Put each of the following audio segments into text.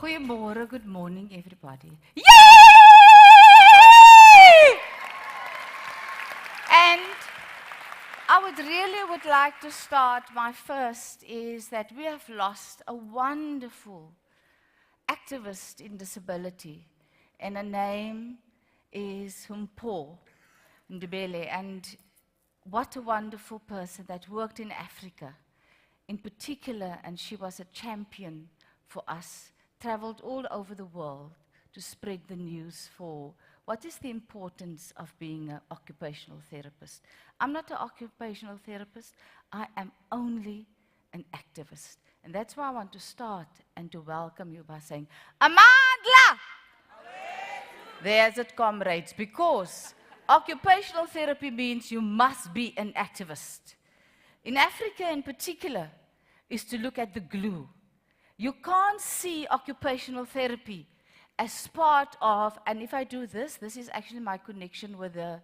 Goeiemorgen, good morning, everybody. Yay! And I would like to start. My first is that we have lost a wonderful activist in disability, and her name is Humpo Ndebele. And what a wonderful person that worked in Africa in particular, and she was a champion for us, traveled all over the world to spread the news for what is the importance of being an occupational therapist. I'm not an occupational therapist, I am only an activist. And that's why I want to start and to welcome you by saying, Amandla! There's it, comrades, because occupational therapy means you must be an activist. In Africa in particular, is to look at the glue. You can't see occupational therapy as part of, and if I do this is actually my connection with the,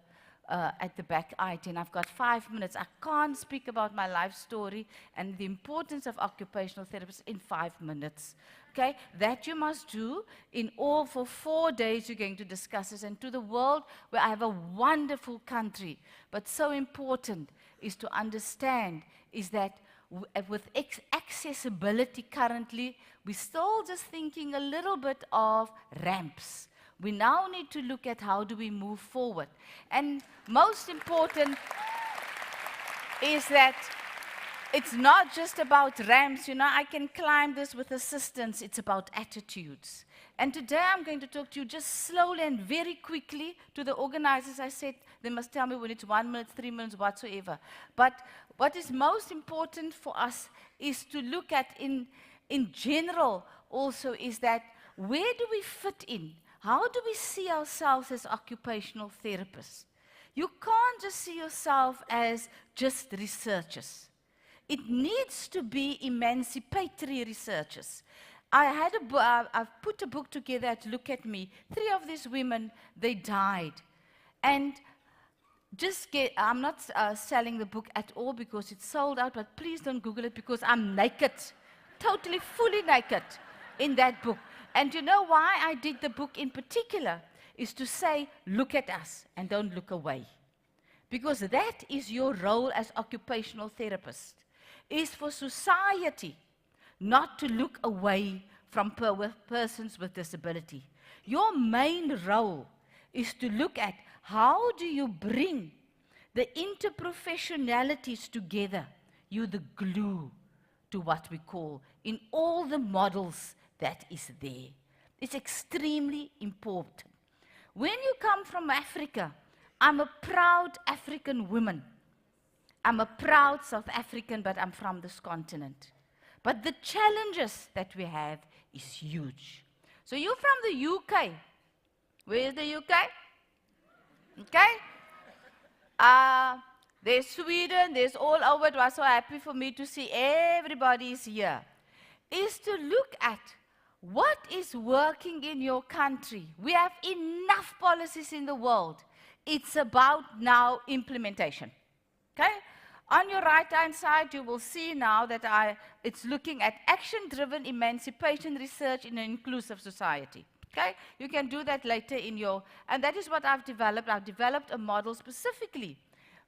at the back IT, and I've got 5 minutes. I can't speak about my life story and the importance of occupational therapists in 5 minutes. Okay, that you must do in all for 4 days. You're going to discuss this, and to the world where I have a wonderful country, but so important is to understand is that with accessibility currently, we're still just thinking a little bit of ramps. We now need to look at how do we move forward. And most important is that it's not just about ramps. You know, I can climb this with assistance. It's about attitudes. And today I'm going to talk to you just slowly and very quickly. To the organizers, I said they must tell me when it's 1 minute, 3 minutes, whatsoever. But what is most important for us is to look at in general also is that where do we fit in? How do we see ourselves as occupational therapists? You can't just see yourself as just researchers. It needs to be emancipatory researchers. I've put a book together to look at me. 3 of these women, they died. And I'm not selling the book at all because it's sold out, but please don't Google it because I'm naked, totally, fully naked in that book. And you know why I did the book in particular? Is to say, look at us and don't look away. Because that is your role as occupational therapist, is for society not to look away from persons with disability. Your main role is to look at how do you bring the interprofessionalities together. You're the glue to what we call in all the models that is there. It's extremely important. When you come from Africa, I'm a proud African woman. I'm a proud South African, but I'm from this continent. But the challenges that we have is huge. So you're from the UK. Where is the UK? Okay? There's Sweden, there's all over. It was so happy for me to see everybody is here. Is to look at what is working in your country. We have enough policies in the world. It's about now implementation. Okay? On your right-hand side, you will see now that it's looking at action-driven emancipation research in an inclusive society. Okay? You can do that later in your, and that is what I've developed. I've developed a model specifically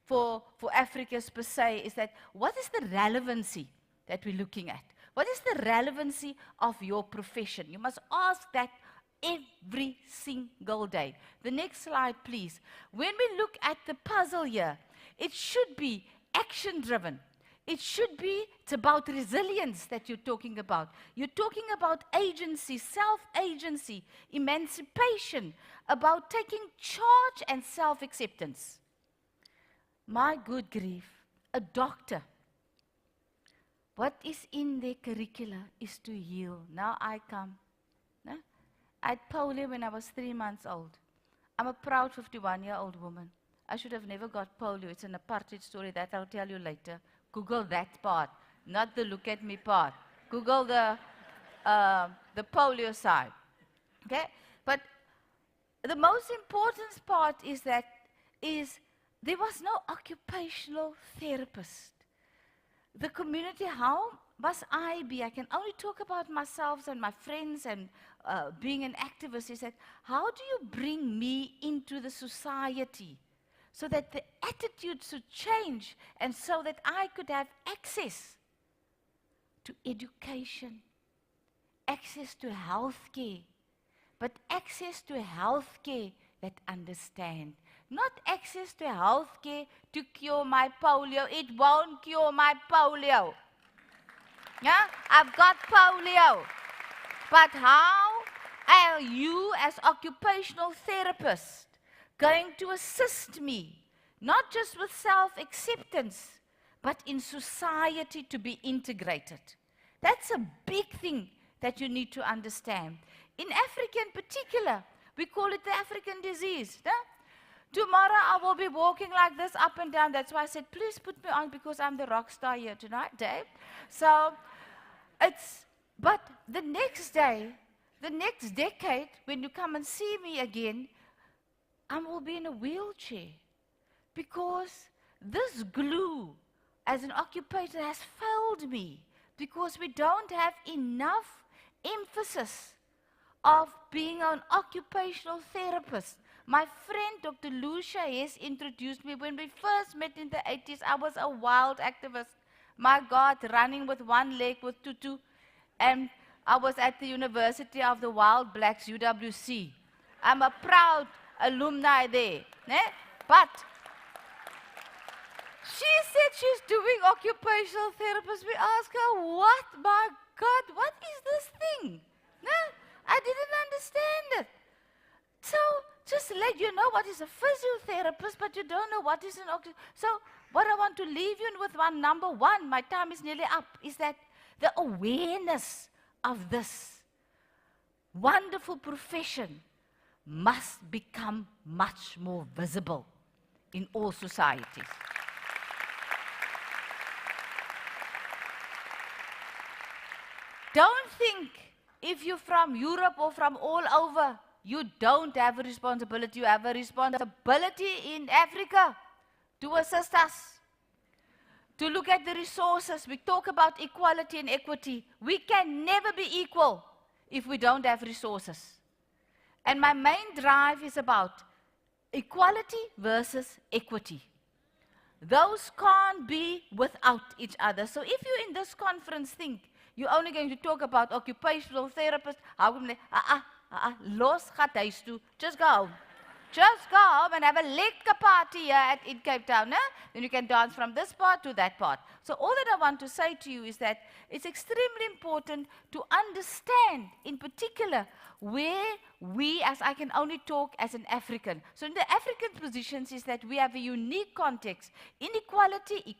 for Africa's per se, is that what is the relevancy that we're looking at? What is the relevancy of your profession? You must ask that every single day. The next slide, please. When we look at the puzzle here, it should be action-driven. It should be, it's about resilience that you're talking about. You're talking about agency, self-agency, emancipation, about taking charge and self-acceptance. My good grief, a doctor, what is in their curricula is to heal. Now I come. No? I had polio when I was 3 months old. I'm a proud 51-year-old woman. I should have never got polio. It's an apartheid story that I'll tell you later. Google that part, not the look at me part. Google the polio side. Okay? But the most important part is that there was no occupational therapist. The community, how must I be? I can only talk about myself and my friends and being an activist. Is that how do you bring me into the society so that the attitudes should change and so that I could have access to education, access to healthcare, but access to healthcare that understand. Not access to healthcare to cure my polio. It won't cure my polio. Yeah, I've got polio. But how are you as occupational therapist going to assist me, not just with self-acceptance, but in society to be integrated? That's a big thing that you need to understand. In Africa in particular, we call it the African disease. No? Tomorrow I will be walking like this up and down. That's why I said, please put me on because I'm the rock star here tonight, Dave. So but the next day, the next decade, when you come and see me again, I will be in a wheelchair because this glue as an occupator has failed me because we don't have enough emphasis of being an occupational therapist. My friend Dr. Lucia has introduced me. When we first met in the 80s, I was a wild activist. My God, running with one leg with tutu. And I was at the University of the Wild Blacks, UWC. I'm a proud alumni there. But she said she's doing occupational therapist. We asked her, what? My God, what is this thing? No, I didn't understand it. So, just let you know what is a physiotherapist, but you don't know what is an occupational. So, what I want to leave you with number one, my time is nearly up, is that the awareness of this wonderful profession must become much more visible in all societies. Don't think if you're from Europe or from all over, you don't have a responsibility. You have a responsibility in Africa to assist us, to look at the resources. We talk about equality and equity. We can never be equal if we don't have resources. And my main drive is about equality versus equity. Those can't be without each other. So if you in this conference think you're only going to talk about occupational therapists, how can they, los gaat huis toe, just go home. Just go home and have a lekker party here in Cape Town. Then you can dance from this part to that part. So all that I want to say to you is that it's extremely important to understand, in particular, where we, as I can only talk as an African. So in the African positions is that we have a unique context. Inequality,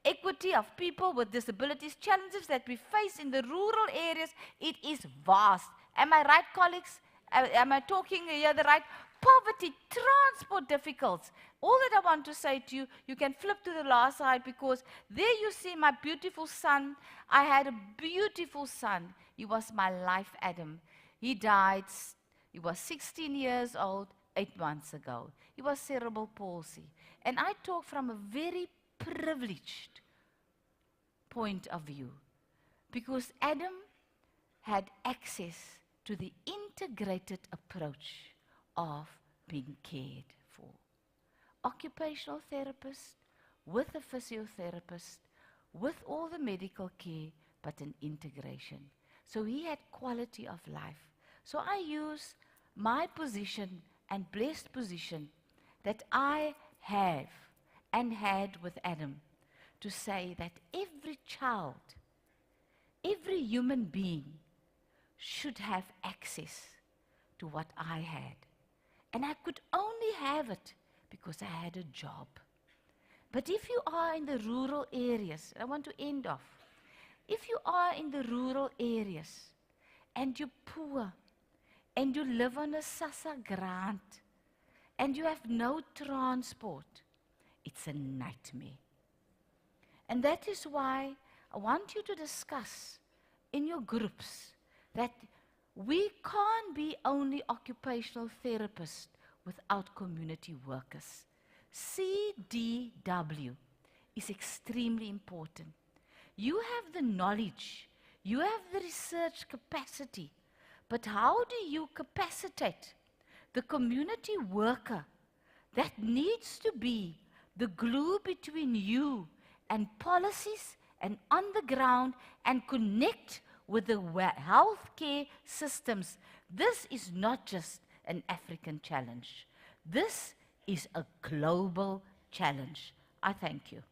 equity of people with disabilities, challenges that we face in the rural areas, it is vast. Am I right, colleagues? Am I talking here the right? Poverty, transport difficulties. All that I want to say to you, you can flip to the last slide because there you see my beautiful son. I had a beautiful son. He was my life, Adam. He died, he was 16 years old, 8 months ago. He was cerebral palsy. And I talk from a very privileged point of view because Adam had access to the integrated approach of being cared for. Occupational therapist, with a physiotherapist, with all the medical care, but an integration. So he had quality of life. So I use my position and blessed position that I have and had with Adam to say that every child, every human being should have access to what I had. And I could only have it because I had a job. But if you are in the rural areas, I want to end off. If you are in the rural areas and you're poor and you live on a SASSA grant and you have no transport, it's a nightmare. And that is why I want you to discuss in your groups that we can't be only occupational therapists without community workers. CDW is extremely important You have the knowledge, you have the research capacity, but how do you capacitate the community worker that needs to be the glue between you and policies and on the ground and connect with the healthcare systems? This is not just an African challenge. This is a global challenge. I thank you.